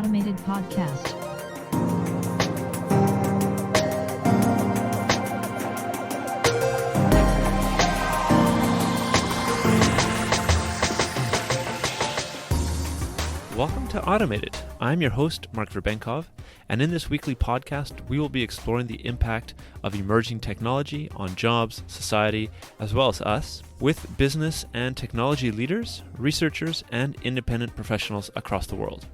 Automated Podcast. Welcome to Automated. I'm your host, Mark Verbenkov, and in this weekly podcast, we will be exploring the impact of emerging technology on jobs, society, as well as us, with business and technology leaders, researchers, and independent professionals across the world.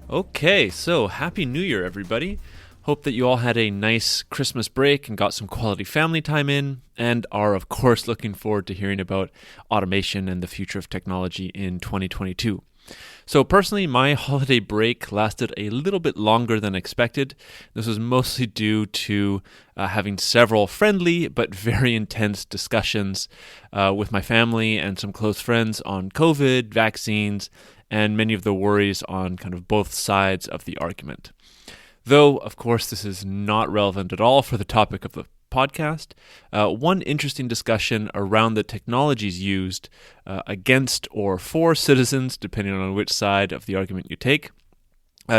Okay, so Happy New Year, everybody. Hope that you all had a nice Christmas break and got some quality family time in, and are, of course, looking forward to hearing about automation and the future of technology in 2022. So personally, my holiday break lasted a little bit longer than expected. This was mostly due to having several friendly but very intense discussions with my family and some close friends on COVID, vaccines, and many of the worries on kind of both sides of the argument. Though, of course, this is not relevant at all for the topic of the podcast. One interesting discussion around the technologies used against or for citizens, depending on which side of the argument you take,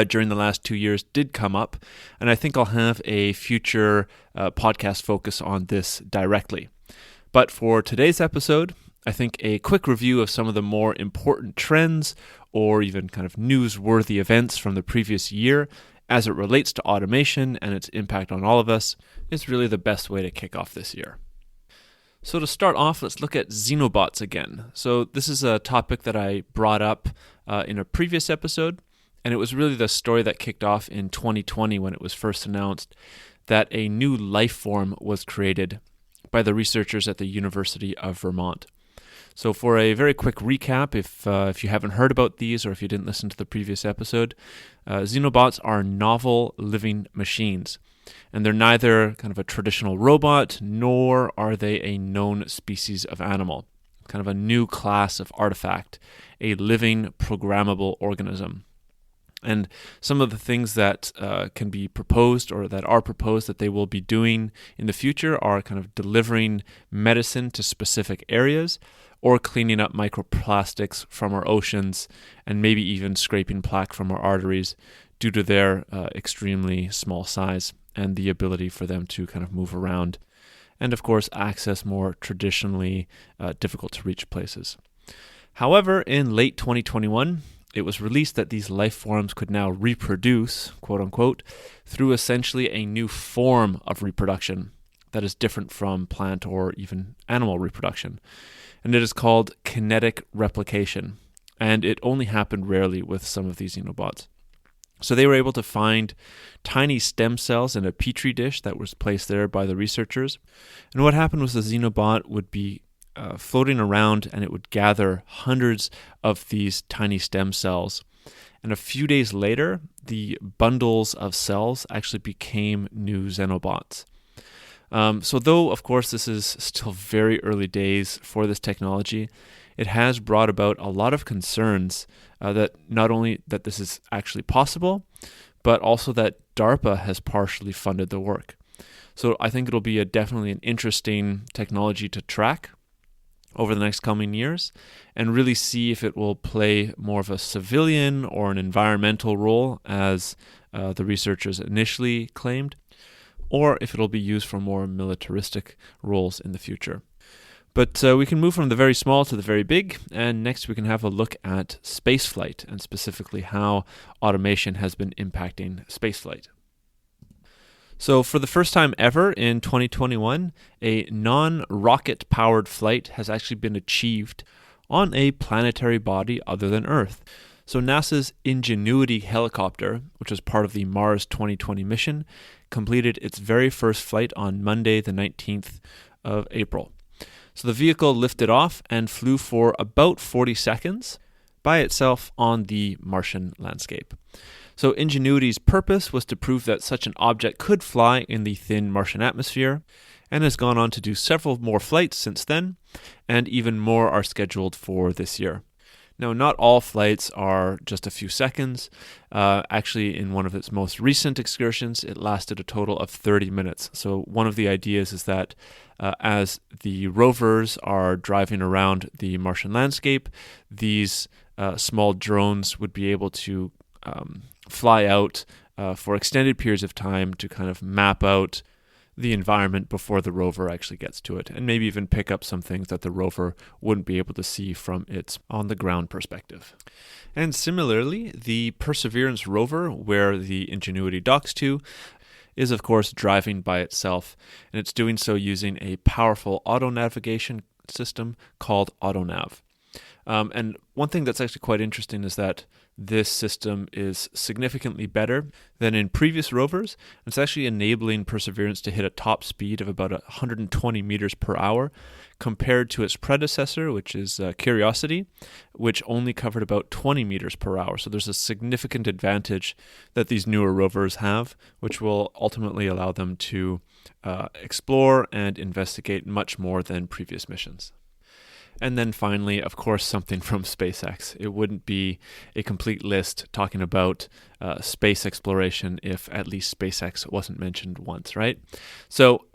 during the last 2 years did come up, and I think I'll have a future podcast focus on this directly. But for today's episode, I think a quick review of some of the more important trends or even kind of newsworthy events from the previous year as it relates to automation and its impact on all of us is really the best way to kick off this year. So to start off, let's look at Xenobots again. So this is a topic that I brought up in a previous episode, and it was really the story that kicked off in 2020 when it was first announced that a new life form was created by the researchers at the University of Vermont. So for a very quick recap, if you haven't heard about these or if you didn't listen to the previous episode, Xenobots are novel living machines. And they're neither kind of a traditional robot, nor are they a known species of animal. Kind of a new class of artifact, a living, programmable organism. And some of the things that can be proposed or that are proposed that they will be doing in the future are kind of delivering medicine to specific areas or cleaning up microplastics from our oceans and maybe even scraping plaque from our arteries due to their extremely small size and the ability for them to kind of move around and, of course, access more traditionally difficult to reach places. However, in late 2021, it was released that these life forms could now reproduce, quote unquote, through essentially a new form of reproduction that is different from plant or even animal reproduction. And it is called kinetic replication. And it only happened rarely with some of these Xenobots. So they were able to find tiny stem cells in a petri dish that was placed there by the researchers. And what happened was the Xenobot would be floating around and it would gather hundreds of these tiny stem cells. And a few days later, the bundles of cells actually became new Xenobots. So though, of course, this is still very early days for this technology, it has brought about a lot of concerns that not only that this is actually possible, but also that DARPA has partially funded the work. So I think it'll be definitely an interesting technology to track over the next coming years and really see if it will play more of a civilian or an environmental role as the researchers initially claimed, or if it'll be used for more militaristic roles in the future. But we can move from the very small to the very big, and next we can have a look at spaceflight and specifically how automation has been impacting spaceflight. So for the first time ever in 2021, a non-rocket powered flight has actually been achieved on a planetary body other than Earth. So NASA's Ingenuity helicopter, which was part of the Mars 2020 mission, completed its very first flight on Monday, the 19th of April. So the vehicle lifted off and flew for about 40 seconds by itself on the Martian landscape. So Ingenuity's purpose was to prove that such an object could fly in the thin Martian atmosphere, and has gone on to do several more flights since then, and even more are scheduled for this year. Now, not all flights are just a few seconds. Actually, in one of its most recent excursions, it lasted a total of 30 minutes. So one of the ideas is that as the rovers are driving around the Martian landscape, these small drones would be able to fly out for extended periods of time to kind of map out the environment before the rover actually gets to it, and maybe even pick up some things that the rover wouldn't be able to see from its on-the-ground perspective. And similarly, the Perseverance rover, where the Ingenuity docks to, is of course driving by itself, and it's doing so using a powerful auto-navigation system called AutoNav. And one thing that's actually quite interesting is that this system is significantly better than in previous rovers. It's actually enabling Perseverance to hit a top speed of about 120 meters per hour compared to its predecessor, which is Curiosity, which only covered about 20 meters per hour. So there's a significant advantage that these newer rovers have, which will ultimately allow them to explore and investigate much more than previous missions. And then finally, of course, something from SpaceX. It wouldn't be a complete list talking about space exploration if at least SpaceX wasn't mentioned once, right? So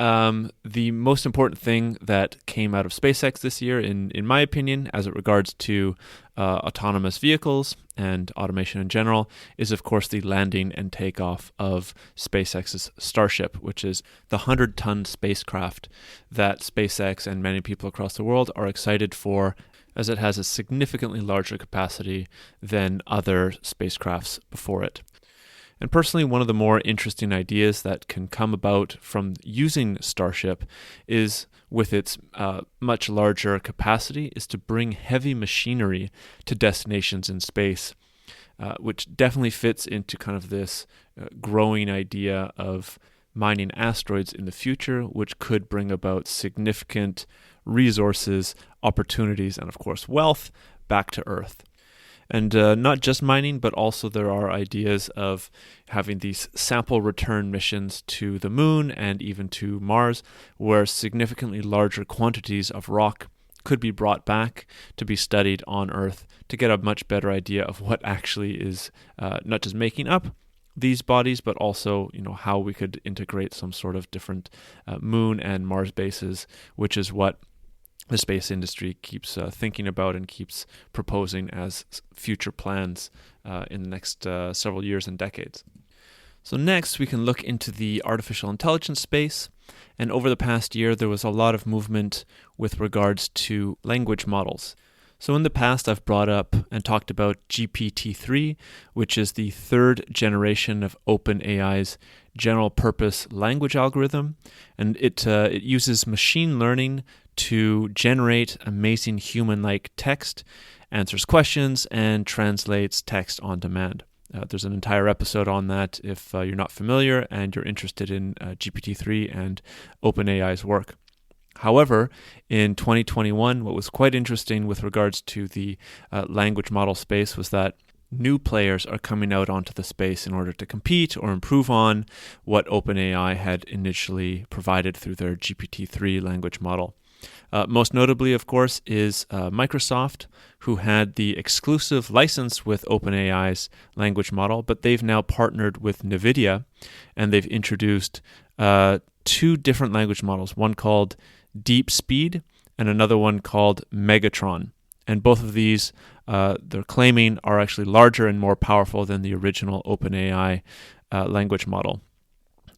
the most important thing that came out of SpaceX this year, in my opinion, as it regards to autonomous vehicles and automation in general, is of course the landing and takeoff of SpaceX's Starship, which is the 100-ton spacecraft that SpaceX and many people across the world are excited for, as it has a significantly larger capacity than other spacecrafts before it. And personally, one of the more interesting ideas that can come about from using Starship is, with its much larger capacity, is to bring heavy machinery to destinations in space, which definitely fits into kind of this growing idea of mining asteroids in the future, which could bring about significant resources, opportunities, and of course wealth back to Earth. And not just mining, but also there are ideas of having these sample return missions to the moon and even to Mars, where significantly larger quantities of rock could be brought back to be studied on Earth to get a much better idea of what actually is not just making up these bodies, but also, how we could integrate some sort of different moon and Mars bases, which is what the space industry keeps thinking about and keeps proposing as future plans in the next several years and decades. So next, we can look into the artificial intelligence space. And over the past year, there was a lot of movement with regards to language models. So in the past, I've brought up and talked about GPT-3, which is the third generation of OpenAI's general purpose language algorithm. And it uses machine learning to generate amazing human-like text, answers questions, and translates text on demand. There's an entire episode on that if you're not familiar and you're interested in GPT-3 and OpenAI's work. However, in 2021, what was quite interesting with regards to the language model space was that new players are coming out onto the space in order to compete or improve on what OpenAI had initially provided through their GPT-3 language model. Most notably, of course, is Microsoft, who had the exclusive license with OpenAI's language model, but they've now partnered with NVIDIA, and they've introduced two different language models, one called DeepSpeed and another one called Megatron. And both of these, they're claiming, are actually larger and more powerful than the original OpenAI language model.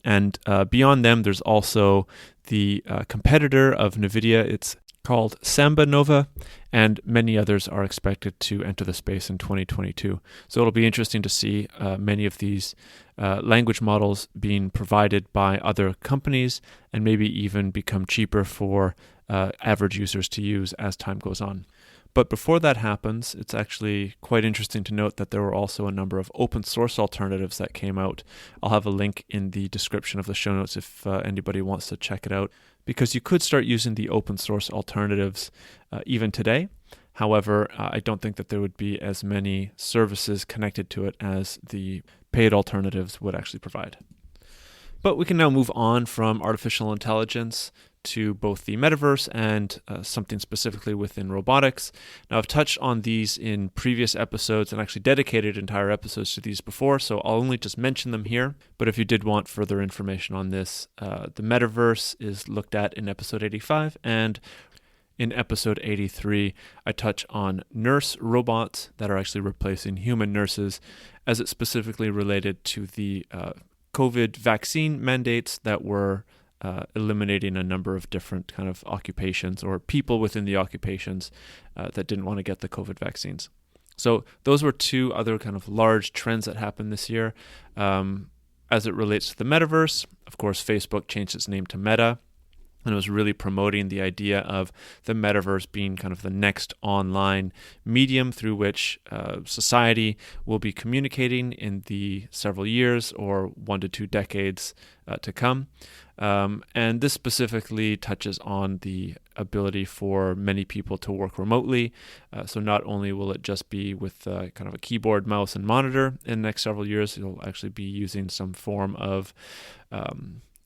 And beyond them, there's also the competitor of NVIDIA. It's called Samba Nova, and many others are expected to enter the space in 2022. So it'll be interesting to see many of these language models being provided by other companies and maybe even become cheaper for average users to use as time goes on. But before that happens, it's actually quite interesting to note that there were also a number of open source alternatives that came out. I'll have a link in the description of the show notes if anybody wants to check it out, because you could start using the open source alternatives even today. However, I don't think that there would be as many services connected to it as the paid alternatives would actually provide. But we can now move on from artificial intelligence to both the metaverse and something specifically within robotics. Now, I've touched on these in previous episodes and actually dedicated entire episodes to these before, so I'll only just mention them here. But if you did want further information on this, the metaverse is looked at in episode 85, and In episode 83, I touch on nurse robots that are actually replacing human nurses, as it's specifically related to the COVID vaccine mandates that were eliminating a number of different kind of occupations or people within the occupations that didn't want to get the COVID vaccines. So those were two other kind of large trends that happened this year. As it relates to the metaverse, of course, Facebook changed its name to Meta, and it was really promoting the idea of the metaverse being kind of the next online medium through which society will be communicating in the several years or 1 to 2 decades to come. And this specifically touches on the ability for many people to work remotely. So not only will it just be with kind of a keyboard, mouse, and monitor in the next several years, you'll actually be using some form of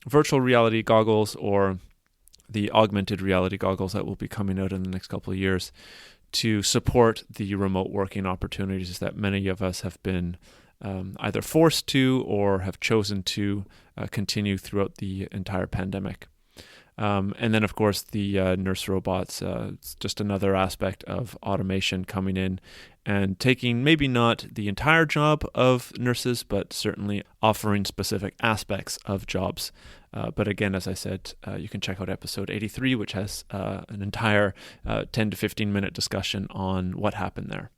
virtual reality goggles or the augmented reality goggles that will be coming out in the next couple of years to support the remote working opportunities that many of us have been either forced to or have chosen to continue throughout the entire pandemic. And then, of course, the nurse robots, it's just another aspect of automation coming in and taking maybe not the entire job of nurses, but certainly offering specific aspects of jobs. But again, as I said, you can check out episode 83, which has an entire 10 to 15 minute discussion on what happened there.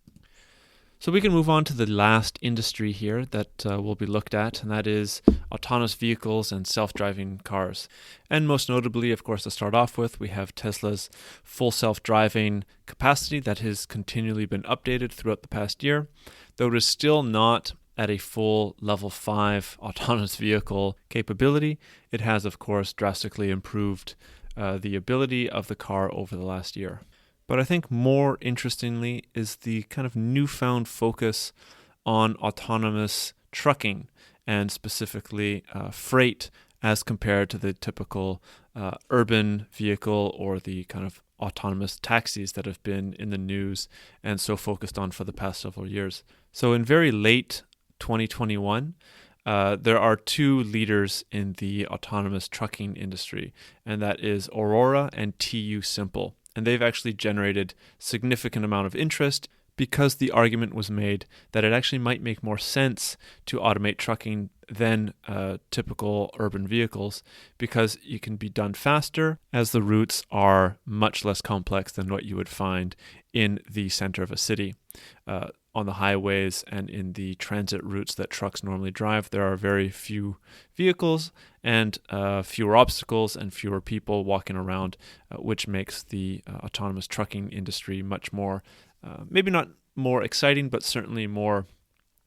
So we can move on to the last industry here that will be looked at, and that is autonomous vehicles and self-driving cars. And most notably, of course, to start off with, we have Tesla's full self-driving capacity that has continually been updated throughout the past year, though it is still not at a full level 5 autonomous vehicle capability. It has, of course, drastically improved the ability of the car over the last year. But I think more interestingly is the kind of newfound focus on autonomous trucking and specifically freight as compared to the typical urban vehicle or the kind of autonomous taxis that have been in the news and so focused on for the past several years. So in very late 2021, there are two leaders in the autonomous trucking industry, and that is Aurora and TU Simple. And they've actually generated significant amount of interest because the argument was made that it actually might make more sense to automate trucking than typical urban vehicles because it can be done faster as the routes are much less complex than what you would find in the center of a city. On the highways and in the transit routes that trucks normally drive, there are very few vehicles and fewer obstacles and fewer people walking around, which makes the autonomous trucking industry much more, maybe not more exciting, but certainly more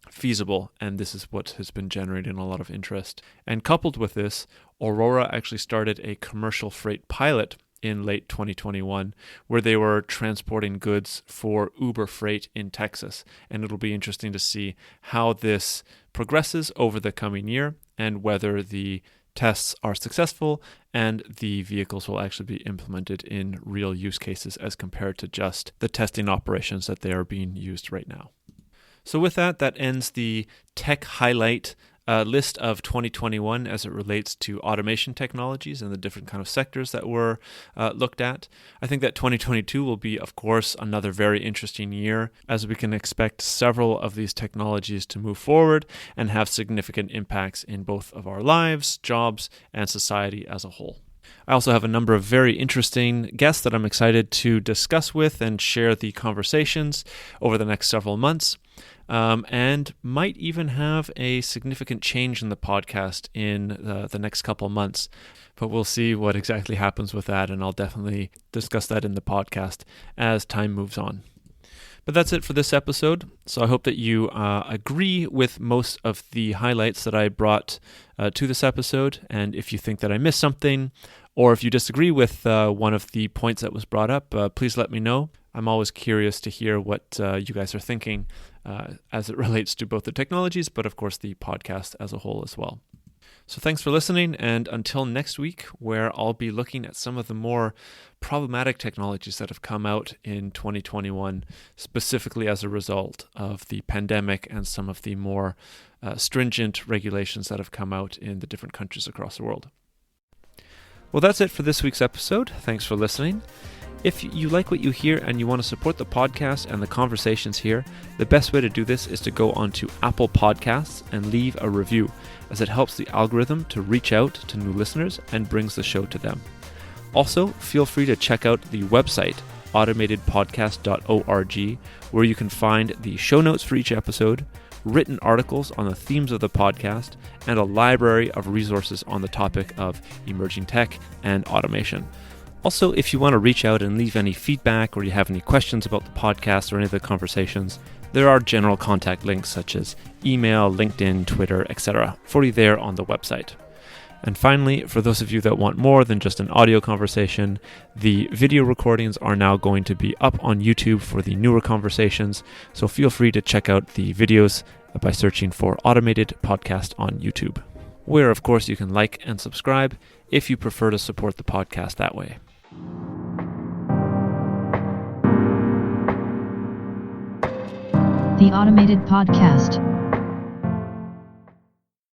feasible. And this is what has been generating a lot of interest. And coupled with this, Aurora actually started a commercial freight pilot in late 2021, where they were transporting goods for Uber Freight in Texas. And it'll be interesting to see how this progresses over the coming year and whether the tests are successful and the vehicles will actually be implemented in real use cases as compared to just the testing operations that they are being used right now. So with that, that ends the tech highlight list of 2021 as it relates to automation technologies and the different kind of sectors that were looked at. I think that 2022 will be, of course, another very interesting year as we can expect several of these technologies to move forward and have significant impacts in both of our lives, jobs, and society as a whole. I also have a number of very interesting guests that I'm excited to discuss with and share the conversations over the next several months. And might even have a significant change in the podcast in the next couple months. But we'll see what exactly happens with that, and I'll definitely discuss that in the podcast as time moves on. But that's it for this episode. So I hope that you agree with most of the highlights that I brought to this episode. And if you think that I missed something, or if you disagree with one of the points that was brought up, please let me know. I'm always curious to hear what you guys are thinking as it relates to both the technologies, but of course the podcast as a whole as well. So thanks for listening, and until next week, where I'll be looking at some of the more problematic technologies that have come out in 2021, specifically as a result of the pandemic and some of the more stringent regulations that have come out in the different countries across the world. Well, that's it for this week's episode. Thanks for listening. If you like what you hear and you want to support the podcast and the conversations here, the best way to do this is to go onto Apple Podcasts and leave a review, as it helps the algorithm to reach out to new listeners and brings the show to them. Also, feel free to check out the website, automatedpodcast.org, where you can find the show notes for each episode, written articles on the themes of the podcast, and a library of resources on the topic of emerging tech and automation. Also, if you want to reach out and leave any feedback or you have any questions about the podcast or any of the conversations, there are general contact links such as email, LinkedIn, Twitter, etc. for you there on the website. And finally, for those of you that want more than just an audio conversation, the video recordings are now going to be up on YouTube for the newer conversations, so feel free to check out the videos by searching for Automated Podcast on YouTube, where of course you can like and subscribe if you prefer to support the podcast that way. The Automated Podcast.